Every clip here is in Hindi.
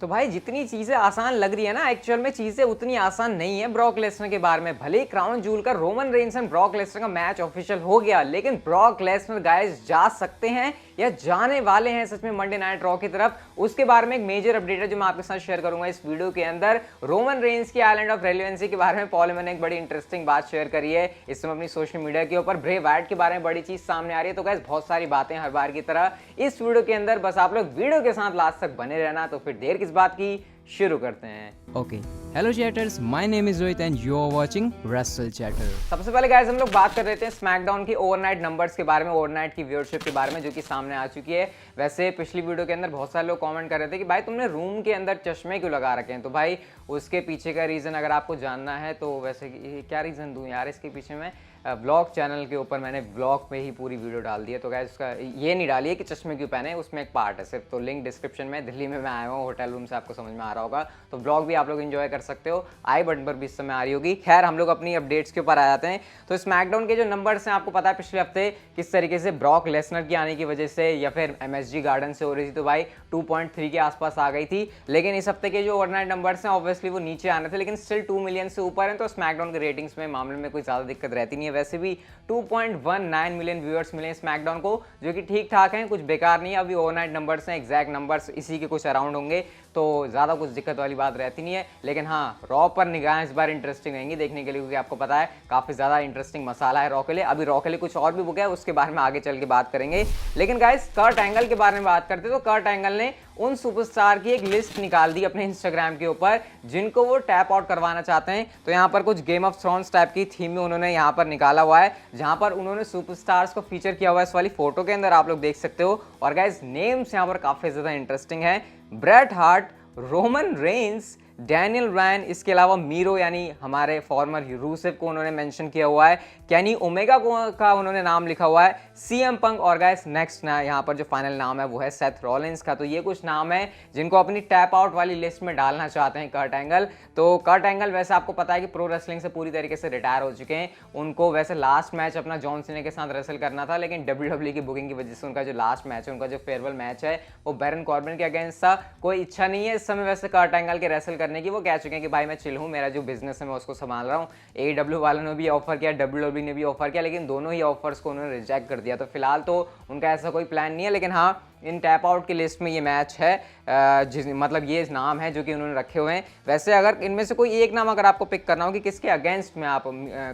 तो भाई जितनी चीजें आसान लग रही है ना, एक्चुअल में चीजें उतनी आसान नहीं है ब्रॉक लेसनर के बारे में। भले ही क्राउन जूल का Roman Reigns and Brock Lesnar का मैच ऑफिशियल हो गया, लेकिन ब्रॉक लेसनर गाइस जा सकते हैं या जाने वाले हैं सच में मंडे नाइट रॉ की तरफ। उसके बारे में एक मेजर अपडेट है जो मैं आपके साथ शेयर करूंगा इस वीडियो के अंदर। रोमन रेंस की आइलैंड ऑफ रेलेवेंसी के बारे में पॉल हेमन ने एक बड़ी इंटरेस्टिंग बात शेयर करी है इस समय अपनी सोशल मीडिया के ऊपर। ब्रे वाइट के बारे में बड़ी चीज सामने आ रही है। तो गाइस बहुत सारी बातें हर बार की तरह इस वीडियो के अंदर, बस आप लोग वीडियो के साथ लास्ट तक बने रहना। तो फिर देर किस बात की, शुरू करते हैं। Okay, hello chatters, my name is Rohit and you are watching wrestle chatter. सबसे पहले गाइस हम लोग बात कर रहे थे स्मैकडाउन की ओवरनाइट नंबर्स के बारे में, ओवरनाइट की व्यूअरशिप के बारे में जो कि सामने आ चुकी है। वैसे पिछली वीडियो के अंदर बहुत सारे लोग कमेंट कर रहे थे कि भाई तुमने रूम के अंदर चश्मे क्यों लगा रखे हैं। तो भाई उसके पीछे का रीज़न अगर आपको जानना है तो वैसे क्या रीज़न दूँ यार इसके पीछे में, ब्लॉग चैनल के ऊपर मैंने ब्लॉग पे ही पूरी वीडियो डाल दी है। तो गाइस उसका ये नहीं डाली है कि चश्मे क्यों पहने, उसमें एक पार्ट है सिर्फ। तो लिंक डिस्क्रिप्शन में, दिल्ली में मैं आया हूँ होटल रूम से, आपको समझ में आ रहा होगा। तो ब्लॉग भी आप लोग एंजॉय कर सकते हो, आई बटन पर भी इस समय आ रही होगी। खैर हम लोग अपनी अपडेट्स के ऊपर आ जाते हैं। तो स्मैकडाउन के जो नंबर्स हैं, आपको पता है पिछले हफ्ते किस तरीके से ब्रॉक लेसनर की आने की वजह से या फिर MSG गार्डन से हो रही थी, तो भाई 2.3 के आसपास आ गई थी। लेकिन इस हफ्ते के जो ओवरनाइट नंबर्स हैं ऑब्वियसली वो नीचे आने थे, लेकिन स्टिल 2 मिलियन से ऊपर हैं। तो स्मैकडाउन के रेटिंग्स में मामले में कोई ज़्यादा दिक्कत रहती नहीं है। वैसे भी 2.19 मिलियन व्यूअर्स मिले स्मैकडाउन को, जो कि ठीक ठाक हैं, कुछ बेकार नहीं है। अभी ओवरनाइट नंबर्स हैं, एग्जैक्ट नंबर्स इसी के कुछ अराउंड होंगे, तो ज़्यादा कुछ दिक्कत वाली बात रहती नहीं है। लेकिन हाँ, रॉ पर निगाहें इस बार इंटरेस्टिंग रहेंगी देखने के लिए, क्योंकि आपको पता है काफ़ी ज़्यादा इंटरेस्टिंग मसाला है रॉ के लिए। अभी रॉ के लिए कुछ और भी बुक है, उसके बारे में आगे चल के बात करेंगे। लेकिन गाइस कर्ट एंगल के बारे में बात करते तो कर्ट एंगल ने उन सुपरस्टार की एक लिस्ट निकाल दी अपने इंस्टाग्राम के ऊपर जिनको वो टैप आउट करवाना चाहते हैं। तो यहाँ पर कुछ गेम ऑफ थ्रोन्स टाइप की थीम में उन्होंने यहाँ पर निकाला हुआ है, जहाँ पर उन्होंने सुपरस्टार्स को फीचर किया हुआ है। इस वाली फोटो के अंदर आप लोग देख सकते हो। और गाइस नेम्स यहाँ पर काफी ज्यादा इंटरेस्टिंग है। Bret Hart, Roman Reigns, Daniel Bryan, इसके अलावा मीरो यानी हमारे फॉर्मर रूसेव को उन्होंने मेंशन किया हुआ है। कैनी ओमेगा का उन्होंने नाम लिखा हुआ है, CM पंक, और गाइस नेक्स्ट ना यहाँ पर जो फाइनल नाम है वो है सेथ रॉलिंस का। तो ये कुछ नाम है जिनको अपनी टैप आउट वाली लिस्ट में डालना चाहते हैं कर्ट एंगल। तो कर्ट एंगल वैसे आपको पता है कि प्रो रेसलिंग से पूरी तरीके से रिटायर हो चुके हैं। उनको वैसे लास्ट मैच अपना जॉन सीना के साथ रेसल करना था, लेकिन WWE की बुकिंग की वजह से उनका जो लास्ट मैच है, उनका जो फेयरवेल मैच है, वो बैरन कॉर्बिन के अगेंस्ट था। कोई इच्छा नहीं है इस समय वैसे कर्ट एंगल के रेसल करने की। वो कह चुके हैं कि भाई मैं चिल हूँ, मेरा जो बिजनेस है मैं उसको संभाल रहा हूँ। AEW वालों ने भी ऑफर किया, WWE ने भी ऑफर किया, लेकिन दोनों ही ऑफर्स को उन्होंने रिजेक्ट कर दिया। तो फिलहाल तो उनका ऐसा कोई प्लान नहीं है। लेकिन हाँ, इन टैप आउट की लिस्ट में ये मैच है, मतलब ये नाम है जो कि उन्होंने रखे हुए हैं। वैसे अगर इनमें से कोई एक नाम अगर आपको पिक करना हो कि किसके अगेंस्ट में आप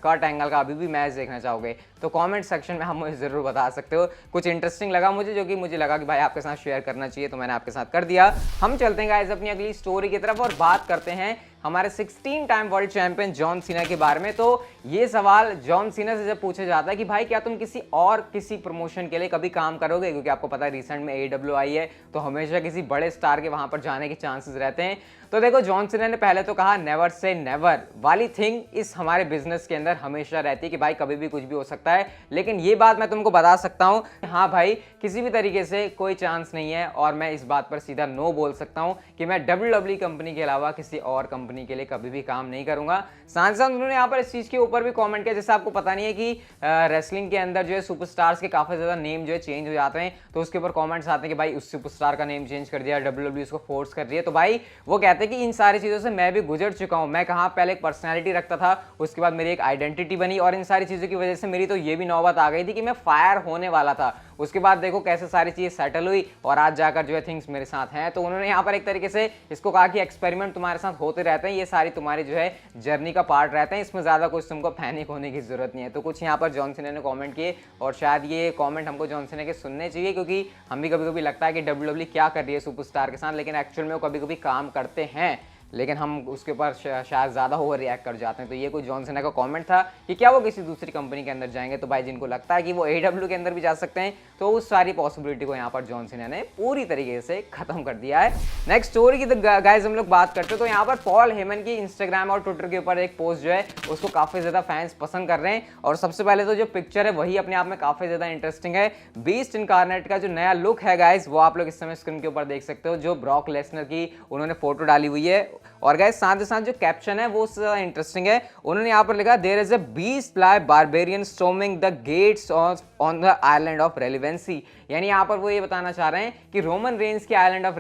कर्ट एंगल का अभी भी मैच देखना चाहोगे, तो कमेंट सेक्शन में आप मुझे ज़रूर बता सकते हो। कुछ इंटरेस्टिंग लगा मुझे, जो कि मुझे लगा कि भाई आपके साथ शेयर करना चाहिए, तो मैंने आपके साथ कर दिया। हम चलते हैं गाइस अपनी अगली स्टोरी की तरफ और बात करते हैं हमारे 16 time world champion John Cena के बारे में। तो ये सवाल जॉन सीना से जब पूछा जाता है कि भाई क्या तुम किसी प्रमोशन के लिए कभी काम करोगे, क्योंकि आपको पता है रिसेंट में AEW आई है, तो हमेशा किसी बड़े स्टार के वहां पर जाने के चांसेस रहते हैं। तो देखो जॉन सीना ने पहले तो कहा नेवर से नेवर वाली थिंग इस हमारे बिजनेस के अंदर हमेशा रहती है कि भाई कभी भी कुछ भी हो सकता है। लेकिन ये बात मैं तुमको बता सकता हूँ, हाँ भाई किसी भी तरीके से कोई चांस नहीं है, और मैं इस बात पर सीधा नो बोल सकता हूँ कि मैं WWE कंपनी के अलावा किसी और कंपनी के लिए कभी भी काम नहीं करूंगा। साथ साथ उन्होंने यहाँ पर इस चीज के ऊपर भी कमेंट किया, जैसे आपको पता नहीं है कि रेसलिंग के अंदर जो है सुपरस्टार्स के काफी ज्यादा नेम जो है चेंज हो जाते हैं। तो उसके ऊपर कमेंट्स आते हैं कि भाई उस सुपरस्टार का नेम चेंज कर दिया, WWE उसको फोर्स कर रही है। तो भाई वो कहते हैं कि इन सारी चीजों से मैं भी गुजर चुका हूं। मैं कहाँ पहले एक पर्सनैलिटी रखता था, उसके बाद मेरी एक आइडेंटिटी बनी, और इन सारी चीजों की वजह से मेरी तो ये भी नौबत आ गई थी कि मैं फायर होने वाला था। उसके बाद देखो कैसे सारी चीजें सेटल हुई और आज जाकर जो है थिंग्स मेरे साथ हैं। तो उन्होंने यहाँ पर एक तरीके से इसको कहा कि एक्सपेरिमेंट तुम्हारे साथ होते रहते हैं, ये सारी तुम्हारी जो है जर्नी का पार्ट रहते हैं, इसमें ज्यादा कुछ तुमको पैनिक होने की जरूरत नहीं है। तो कुछ यहाँ पर जॉन सीना ने कमेंट किए, और शायद ये कमेंट हमको जॉन सीना के सुनने चाहिए, क्योंकि हम भी कभी कभी लगता है कि WWE क्या कर रही है सुपरस्टार के साथ, लेकिन एक्चुअल में वो कभी कभी काम करते हैं, लेकिन हम उसके ऊपर शायद ज़्यादा ओवर रिएक्ट कर जाते हैं। तो ये कुछ जॉन सीना का कमेंट था कि क्या वो किसी दूसरी कंपनी के अंदर जाएंगे। तो भाई जिनको लगता है कि वो AEW के अंदर भी जा सकते हैं, तो उस सारी पॉसिबिलिटी को यहाँ पर जॉन सीना ने पूरी तरीके से खत्म कर दिया है। नेक्स्ट स्टोरी की गाइस हम लोग बात करते हैं, तो यहाँ पर पॉल हेमन की इंस्टाग्राम और ट्विटर के ऊपर एक पोस्ट जो है उसको काफ़ी ज़्यादा फैंस पसंद कर रहे हैं। और सबसे पहले तो जो पिक्चर है वही अपने आप में काफ़ी ज़्यादा इंटरेस्टिंग है। बीस्ट इनकार्नेट का जो नया लुक है गाइस, वो आप लोग इस समय स्क्रीन के ऊपर देख सकते हो, जो ब्रॉक लेसनर की उन्होंने फोटो डाली हुई है। और गाइस साथ ही साथ जो कैप्शन है वो इंटरेस्टिंग है। उन्होंने यहाँ पर लिखा there is a beast fly barbarian storming the gates on the island of relevancy. यानी यहाँ पर वो ये बताना चाह रहे हैं कि रोमन रेंज की आइलैंड ऑफ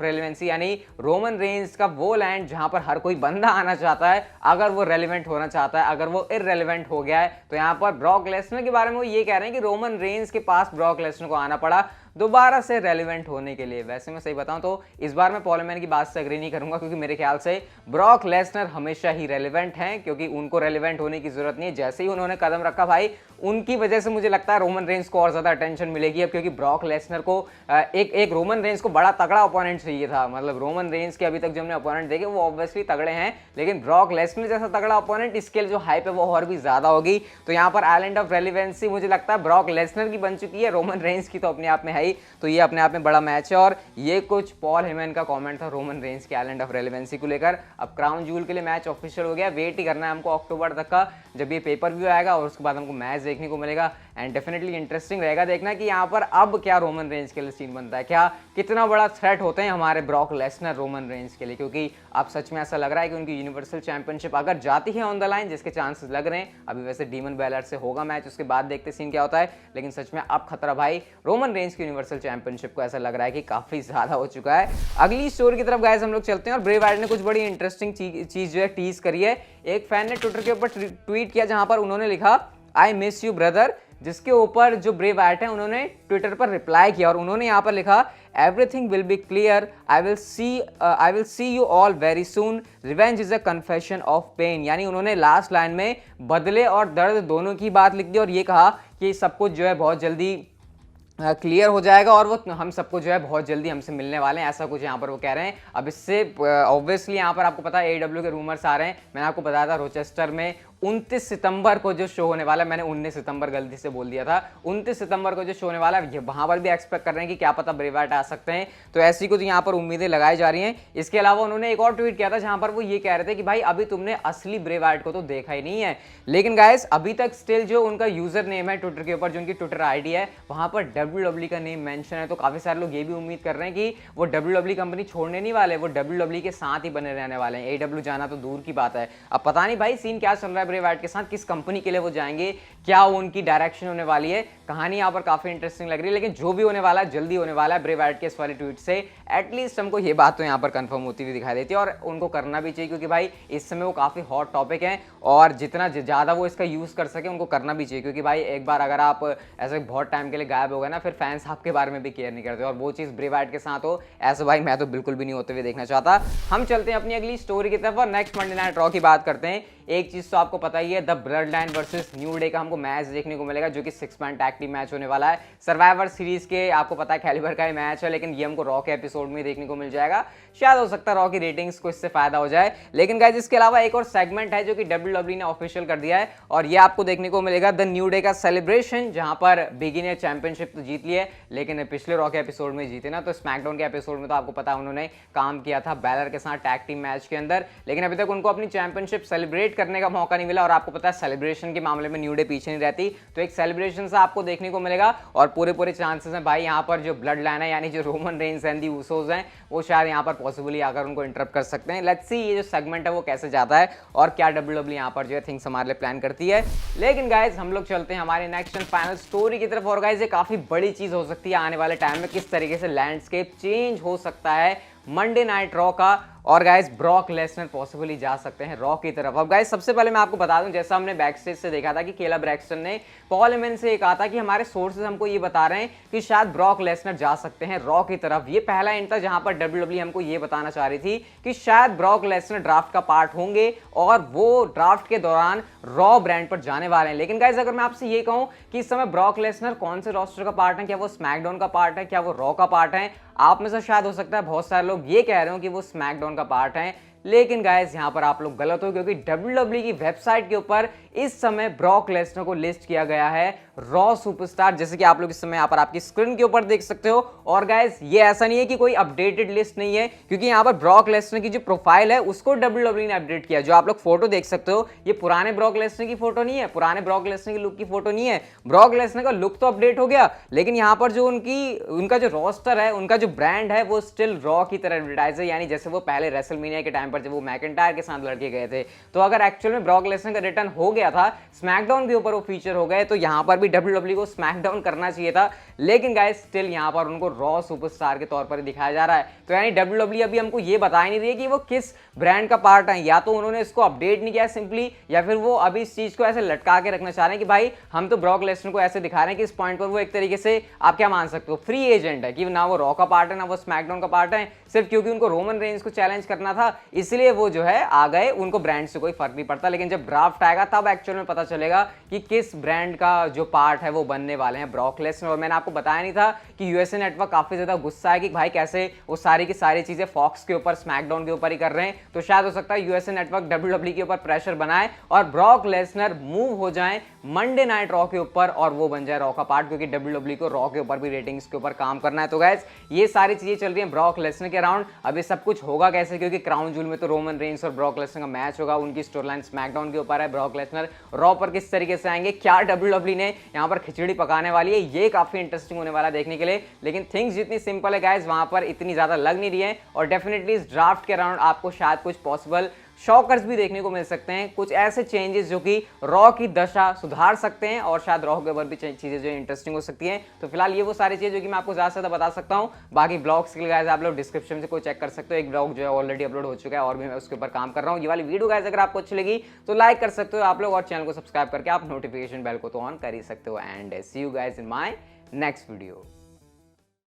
रेलिवेंसी यानी रोमन रेंज का वो लैंड जहां पर हर कोई बंदा आना चाहता है, अगर वो रेलिवेंट होना चाहता है, अगर वो इररेलेवेंट हो गया है। तो यहाँ पर ब्रॉक लेसनर के बारे में वो ये कह रहे हैं कि रोमन रेंज के पास ब्रॉक लेसनर को आना पड़ा दोबारा से रेलिवेंट होने के लिए। वैसे मैं सही बताऊं तो इस बार मैं पॉल हेमन की बात से एग्री नहीं करूंगा, क्योंकि मेरे ख्याल से ब्रॉक लेसनर हमेशा ही रेलिवेंट हैं, क्योंकि उनको रेलिवेंट होने की जरूरत नहीं है। जैसे ही उन्होंने कदम रखा भाई, उनकी वजह से मुझे लगता है रोमन रेंज को और ज्यादा अटेंशन मिलेगी अब, क्योंकि ब्रॉक लेसनर को एक रोमन रेंज को बड़ा तगड़ा ओपोनेंट चाहिए था। मतलब रोमन रेंज के अभी तक जो हमने ओपोनेंट देखे वो ऑब्वियसली तगड़े हैं, लेकिन ब्रॉक लेसनर जैसा तगड़ा ओपोनेंट, इसके लिए जो हाइप है वो और भी ज्यादा होगी। तो यहाँ पर आइलैंड ऑफ रेलिवेंसी मुझे लगता है ब्रॉक लेसनर की बन चुकी है, रोमन रेंज की तो अपने आप में है ही। तो ये अपने आप में बड़ा मैच है। और ये कुछ पॉल हेमन का कमेंट था रोमन रेंज के आइलैंड ऑफ रेलिवेंसी को लेकर। अब क्राउन जूल के लिए मैच ऑफिशियल हो गया, वेट ही करना है हमको अक्टूबर तक का, जब ये पेपर व्यू आएगा और उसके बाद हमको मैच देखने को मिलेगा। एंड डेफिनेटली इंटरेस्टिंग रहेगा देखना कि यहाँ पर अब क्या रोमन रेंज के लिए सीन बनता है, क्या कितना बड़ा थ्रेट होते हैं हमारे ब्रॉक लेसनर रोमन रेंज के लिए, क्योंकि अब सच में ऐसा लग रहा है कि उनकी यूनिवर्सल चैंपियनशिप अगर जाती है ऑन द लाइन, जिसके चांसेस लग रहे हैं। अभी वैसे डीमन बैलर से होगा मैच, उसके बाद देखते सीन क्या होता है, लेकिन सच में अब खतरा भाई रोमन रेंज की यूनिवर्सल चैंपियनशिप को ऐसा लग रहा है कि काफी ज्यादा हो चुका है। अगली स्टोरी की तरफ गाइस हम लोग चलते हैं और ब्रे वाइट ने कुछ बड़ी इंटरेस्टिंग चीज जो है टीज करी है। एक फैन ने ट्विटर के ऊपर ट्वीट किया जहां पर उन्होंने लिखा आई मिस यू ब्रदर, जिसके ऊपर जो ब्रे वाइट है उन्होंने ट्विटर पर रिप्लाई किया और उन्होंने यहाँ पर लिखा everything will be clear, I will see you all very soon, revenge is a confession of pain. यानी उन्होंने लास्ट लाइन में बदले और दर्द दोनों की बात लिख दी और ये कहा कि सब कुछ जो है बहुत जल्दी क्लियर हो जाएगा और वो हम सबको जो है बहुत जल्दी हमसे मिलने वाले हैं, ऐसा कुछ यहाँ पर वो कह रहे हैं। अब इससे ऑब्वियसली यहाँ पर आपको पता है AEW के रूमर्स आ रहे हैं। मैंने आपको बताया था रोचेस्टर में 29 सितंबर को जो शो होने वाला है, मैंने 19 सितंबर गलती से बोल दिया था, 29 सितंबर को जो शो होने वाला है वहां पर भी एक्सपेक्ट कर रहे हैं कि क्या पता ब्रे वाइट आ सकते हैं। तो ऐसी कुछ यहाँ पर उम्मीदें लगाई जा रही हैं। इसके अलावा उन्होंने एक और ट्वीट किया था जहां पर वो ये कह रहे थे कि भाई अभी तुमने असली ब्रे वाइट को तो देखा ही नहीं है, लेकिन गाइस अभी तक स्टिल जो उनका यूजर नेम है ट्विटर के ऊपर, जो उनकी ट्विटर आईडी है, वहां पर WWE का नेम मेंशन है। तो काफी सारे लोग ये भी उम्मीद कर रहे हैं कि वो WWE कंपनी छोड़ने नहीं वाले, वो WWE के साथ ही बने रहने वाले हैं। AEW जाना तो दूर की बात है। अब पता नहीं भाई सीन क्या चल रहा है ब्रे वाइट के साथ, किस कंपनी के लिए वो जाएंगे, क्या वो उनकी डायरेक्शन होने वाली है। कहानी यहाँ पर काफी इंटरेस्टिंग लग रही है, लेकिन जो भी होने वाला है जल्दी होने वाला है ब्रे वाइट के इस वाले ट्वीट से। एटलीस्ट हमको ये बात तो यहाँ पर कंफर्म होती हुई दिखाई देती है और उनको करना भी चाहिए, क्योंकि भाई इस समय वो काफी हॉट टॉपिक है और जितना ज्यादा वो इसका यूज कर सके उनको करना भी चाहिए। क्योंकि भाई एक बार अगर आप ऐसे बहुत टाइम के लिए गायब हो गए ना, फिर फैंस आपके बारे में भी केयर नहीं करते, और वो चीज ब्रे वाइट के साथ हो ऐसा भाई मैं तो बिल्कुल भी नहीं होते हुए देखना चाहता। हम चलते हैं अपनी अगली स्टोरी की तरफ और नेक्स्ट मंडे नाइट रॉ की बात करते हैं। एक चीज तो आपको पता ही है, the blood line versus new day का हमको मैच देखने को मिलेगा, जो कि 6 मैन टैग टीम मैच होने वाला है। सर्वाइवर सीरीज के आपको पता है कैलिबर का ही मैच है, लेकिन ये हमको रॉ के एपिसोड में देखने को मिल जाएगा। शायद हो सकता है रॉ की रेटिंग्स को इससे फायदा हो जाए। लेकिन गाइस इसके अलावा एक और सेगमेंट है जो कि WWE ने ऑफिशियल कर दिया है और ये आपको देखने को मिलेगा द न्यू डे का सेलिब्रेशन, जहां पर बिगी ने चैंपियनशिप तो जीत ली है, लेकिन पिछले रॉ के एपिसोड में जीते ना। तो स्मैकडाउन के एपिसोड में तो आपको पता है उन्होंने काम किया था बैलर के साथ टैग टीम मैच के अंदर, लेकिन अभी तक उनको अपनी चैंपियनशिप सेलिब्रेट करने का मौका नहीं मिला। और आपको पता है सेलिब्रेशन के मामले में न्यू डे पीछे नहीं रहती, तो एक सेलिब्रेशन से आपको देखने को मिलेगा और पूरे चांसेस हैं भाई यहाँ पर जो ब्लड लाइन है, यानी जो Roman Reigns and the Usos हैं, वो शायद यहाँ पर पॉसिबली आकर उनको इंटरप्ट कर सकते हैं। लेट्स सी ये जो सेगमेंट है वो कैसे जाता है और क्या WWE यहाँ पर जो है थिंग्स हमारे लिए प्लान करती है। लेकिन गाइज हम लोग चलते हैं हमारे नेक्स्ट एंड फाइनल स्टोरी की तरफ। और गाइज ये काफी बड़ी चीज हो सकती है आने वाले टाइम में, किस तरीके से लैंडस्केप चेंज हो सकता है मंडे नाइट रॉ का। और गाइस ब्रॉक लेसनर पॉसिबली जा सकते हैं रॉ की तरफ। अब गाइस सबसे पहले मैं आपको बता दूं, जैसा हमने बैक स्टेज से देखा था कि केला ब्रैक्सटन ने पॉल हेमन से कहा था कि हमारे सोर्सेज हमको ये बता रहे हैं कि शायद ब्रॉक लेसनर जा सकते हैं रॉ की तरफ। ये पहला एंड था जहां पर WWE हमको ये बताना चाह रही थी कि शायद ब्रॉक लेसनर ड्राफ्ट का पार्ट होंगे और वो ड्राफ्ट के दौरान रॉ ब्रांड पर जाने वाले हैं। लेकिन गाइस अगर मैं आपसे ये कहूं कि इस समय ब्रॉक लेसनर कौन से रोस्टर का पार्ट है, क्या वो स्मैकडाउन का पार्ट है, क्या वो रॉ का पार्ट है, आप में से शायद हो सकता है बहुत सारे लोग ये कह रहे हो कि वो स्मैकडाउन का पार्ट है। लेकिन गाइस यहाँ पर आप लोग गलत हो, क्योंकि WWE की वेबसाइट के ऊपर इस समय ब्रॉक लेसनर को लिस्ट किया गया है रॉ सुपरस्टार, जैसे कि आप लोग इस समय यहाँ पर आपकी स्क्रीन के ऊपर देख सकते हो। और गाइस ये ऐसा नहीं है कि कोई अपडेटेड लिस्ट नहीं है, क्योंकि यहाँ पर ब्रॉक लेसनर की जो प्रोफाइल है उसको WWE ने अपडेट किया। जो आप लोग फोटो देख सकते हो ये पुराने ब्रॉक लेसनर की फोटो नहीं है, पुराने ब्रॉक लेसनर की लुक की फोटो नहीं है। ब्रॉक लेसनर का लुक तो अपडेट हो गया, लेकिन यहाँ पर जो उनका जो रोस्टर है, उनका जो ब्रांड है वो स्टिल रॉ की तरह एडवर्टाइज है, यानी जैसे वो पहले रेसलमेनिया के टाइम पर जब वो मैकिंटायर के साथ लड़के गए थे। तो अगर एक्चुअल में ब्रॉक लेसनर का रिटर्न हो गया था, स्मैकडाउन के ऊपर वो फीचर हो गए, तो यहाँ पर भी WWE को स्मैकडाउन करना चाहिए था। लेकिन गाइस स्टिल यहाँ पर उनको रॉ सुपरस्टार के तौर पर दिखाया जा रहा है। तो यानी WWE अभी हमको ये बता ही नहीं रही है कि वो किस ब्रांड का पार्ट है, या तो उन्होंने इसको अपडेट नहीं किया सिंपली, या फिर वो अभी इस चीज को ऐसे लटका के रखना चाह रहे हैं कि भाई हम तो ब्रॉक लेसनर को ऐसे दिखा रहे हैं कि इस पॉइंट पर वो एक तरीके से आप क्या मान सकते हो फ्री एजेंट है, कि ना वो रॉ का पार्ट है ना वो स्मैकडाउन का पार्ट है। सिर्फ क्योंकि उनको रोमन रेंज को चैलेंज करना था इसलिए वो जो है आ गए, उनको ब्रांड से कोई फर्क नहीं पड़ता। लेकिन जब ड्राफ्ट आएगा तब एक्चुअल में पता चलेगा कि किस ब्रांड का जो पार्ट है वो बनने वाले हैं ब्रॉक लेसनर। और मैंने आपको बताया नहीं था कि यूएसए नेटवर्क काफी ज्यादा गुस्सा है कि भाई कैसे वो सारी की सारी चीजें फॉक्स के ऊपर स्मैकडाउन के ऊपर ही कर रहे हैं। तो शायद हो सकता है यूएसए नेटवर्क WWE के ऊपर प्रेशर बनाए और ब्रॉक लेसनर मूव हो जाए मंडे नाइट रॉ के ऊपर और वो बन जाए रॉ का पार्ट, क्योंकि WWE को रॉ के ऊपर भी रेटिंग्स के ऊपर काम करना है। तो गाइस ये सारी चीजें चल रही हैं ब्रॉक लेसनर के अराउंड। अब ये सब कुछ होगा कैसे, क्योंकि क्राउन जूल में तो रोमन रेंज और ब्रॉक लेसनर का मैच होगा, उनकी स्टोरी लाइन स्मैकडाउन के ऊपर है। ब्रॉक लेसनर रॉ पर किस तरीके से आएंगे, क्या WWE ने यहाँ पर खिचड़ी पकाने वाली है, ये काफी इंटरेस्टिंग होने वाला है देखने के लिए। लेकिन थिंग्स जितनी सिंपल है गाइस वहां पर इतनी ज्यादा लग नहीं रही है, और डेफिनेटली इस ड्राफ्ट के अराउंड आपको शायद कुछ पॉसिबल शॉकर्स भी देखने को मिल सकते हैं, कुछ ऐसे चेंजेस जो कि रॉ की दशा सुधार सकते हैं, और शायद रॉ के ऊपर भी चीजें जो इंटरेस्टिंग हो सकती हैं। तो फिलहाल ये वो सारी चीजें जो कि मैं आपको ज्यादा से ज्यादा बता सकता हूं। बाकी ब्लॉग्स के लिए गाइस आप लोग डिस्क्रिप्शन से कोई चेक कर सकते हो, एक ब्लॉग जो है ऑलरेडी अपलोड हो चुका है और भी मैं उसके ऊपर काम कर रहा हूं। ये वाली वीडियो गाइस अगर आपको अच्छी लगी तो लाइक कर सकते हो आप लोग, और चैनल को सब्सक्राइब करके आप नोटिफिकेशन बेल को तो ऑन कर ही सकते हो। And see you guys in my next video.